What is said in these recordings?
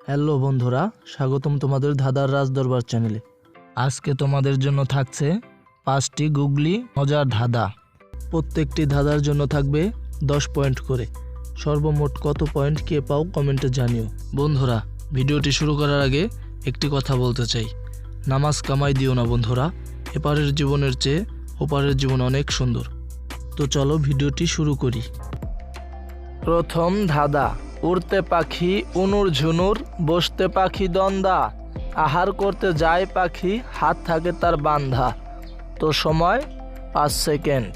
Hello বন্ধুরা, স্বাগতম তোমাদের ধাঁধার রাজদরবার চ্যানেলে। আজকে তোমাদের জন্য থাকছে 5টি গুগলি মজার ধাঁধা। প্রত্যেকটি ধাঁধার জন্য থাকবে 10 পয়েন্ট করে। সর্বমোট কত পয়েন্ট কে পাও কমেন্টে জানিও। বন্ধুরা, ভিডিওটি শুরু করার আগে একটি কথা বলতে চাই, নামাজ কামাই দিও না বন্ধুরা, এপারের জীবনের চেয়ে ওপারের জীবন অনেক সুন্দর। তো চলো ভিডিওটি শুরু করি। প্রথম ধাঁধা। উড়তে পাখি উনুর ঝুনুর, বসতে পাখি দন্দা, আহার করতে যায় পাখি, হাত থাকে তার বান্ধা। তো সময় 5 সেকেন্ড।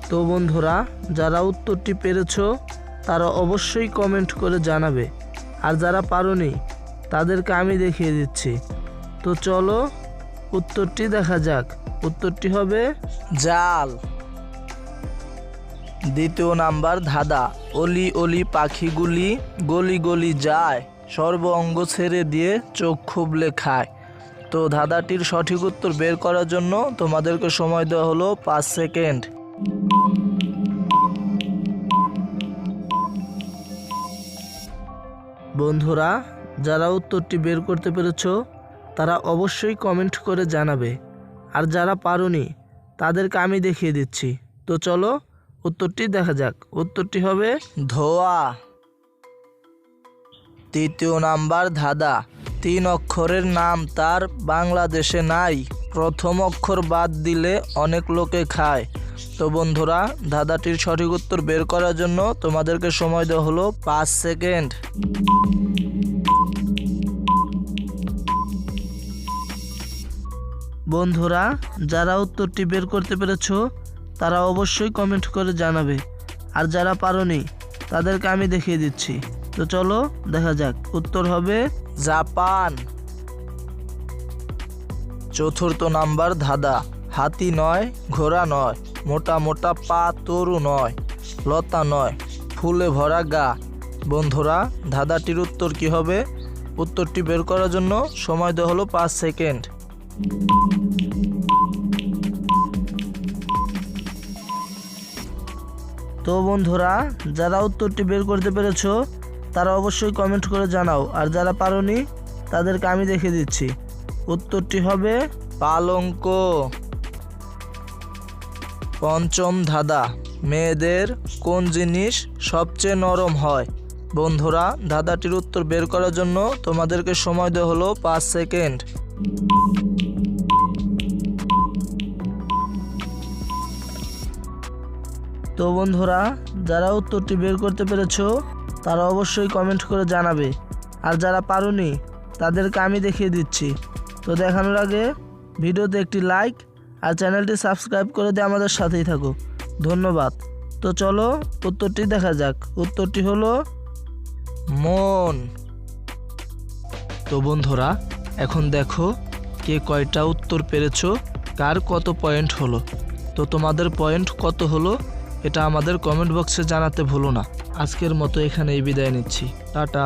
তো বন্ধুরা, যারা উত্তরটি পেরেছো তারা অবশ্যই কমেন্ট করে জানাবে, আর যারা পারোনি তাদেরকে আমি দেখিয়ে দিচ্ছি। তো চলো উত্তরটি দেখা যাক। উত্তরটি হবে জাল। দ্বিতীয় নাম্বার ধাঁধা। অলি অলি পাখিগুলি গলি গলি যায়, সর্ব অঙ্গ ছেড়ে দিয়ে চোখ খুবলে খায়। তো ধাঁধাটির সঠিক উত্তর বের করার জন্য তোমাদেরকে সময় দেওয়া হলো 5 সেকেন্ড। বন্ধুরা, যারা উত্তরটি বের করতে পেরেছো তারা অবশ্যই কমেন্ট করে জানাবে, আর যারা পারোনি তাদেরকে আমি দেখিয়ে দিচ্ছি। তো চলো উত্তরটি দেখা যাক। উত্তরটি হবে ধোয়া। তৃতীয় নাম্বার ধাঁধা। 3 অক্ষরের নাম তার বাংলাদেশে নাই, প্রথম অক্ষর বাদ দিলে অনেক লোকে খায়। তো বন্ধুরা, ধাঁধাটির সঠিক উত্তর বের করার জন্য তোমাদেরকে সময় দেওয়া হলো 5 সেকেন্ড। বন্ধুরা, যারা উত্তরটি বের করতে পেরেছো তারা অবশ্যই কমেন্ট করে জানাবে, আর যারা পারোনি তাদেরকে আমি দেখিয়ে দিচ্ছি। তো চলো দেখা যাক। উত্তর হবে জাপান। চতুর্থ নাম্বার ধাঁধা। হাতি নয়, ঘোড়া নয়, মোটা মোটা পা, তরু নয়, লতা নয়, ফুলে ভরা গা। বন্ধুরা, ধাঁধাটির উত্তর কি হবে? উত্তরটি বের করার জন্য সময় দেওয়া হলো 5 সেকেন্ড। তো বন্ধুরা, যারা উত্তরটি বের করতে পেরেছো তারা অবশ্যই কমেন্ট করে জানাও, আর যারা পারোনি তাদেরকে আমি দেখিয়ে দিচ্ছি। উত্তরটি হবে পালঙ্ক। পঞ্চম ধাঁধা। মেয়েদের কোন জিনিস সবচেয়ে নরম হয়? বন্ধুরা, ধাঁধাটির উত্তর বের করার জন্য তোমাদেরকে সময় দেওয়া হলো 5 সেকেন্ড। তো বন্ধুরা, যারা উত্তরটি বের করতে পেরেছো তারা অবশ্যই কমেন্ট করে জানাবে, আর যারা পারোনি তাদেরকে আমি দেখিয়ে দিচ্ছি। তো দেখানোর আগে ভিডিওতে একটি লাইক আর চ্যানেলটি সাবস্ক্রাইব করে দিয়ে আমাদের সাথেই থাকো। ধন্যবাদ। তো চলো উত্তরটি দেখা যাক। উত্তরটি হলো মন। তো বন্ধুরা, এখন দেখো কে কয়টা উত্তর পেরেছো, কার কত পয়েন্ট হলো। তো তোমাদের পয়েন্ট কত হলো এটা আমাদের কমেন্ট বক্সে জানাতে ভুলো না। আজকের মতো এখানেই বিদায় নিচ্ছি। টাটা।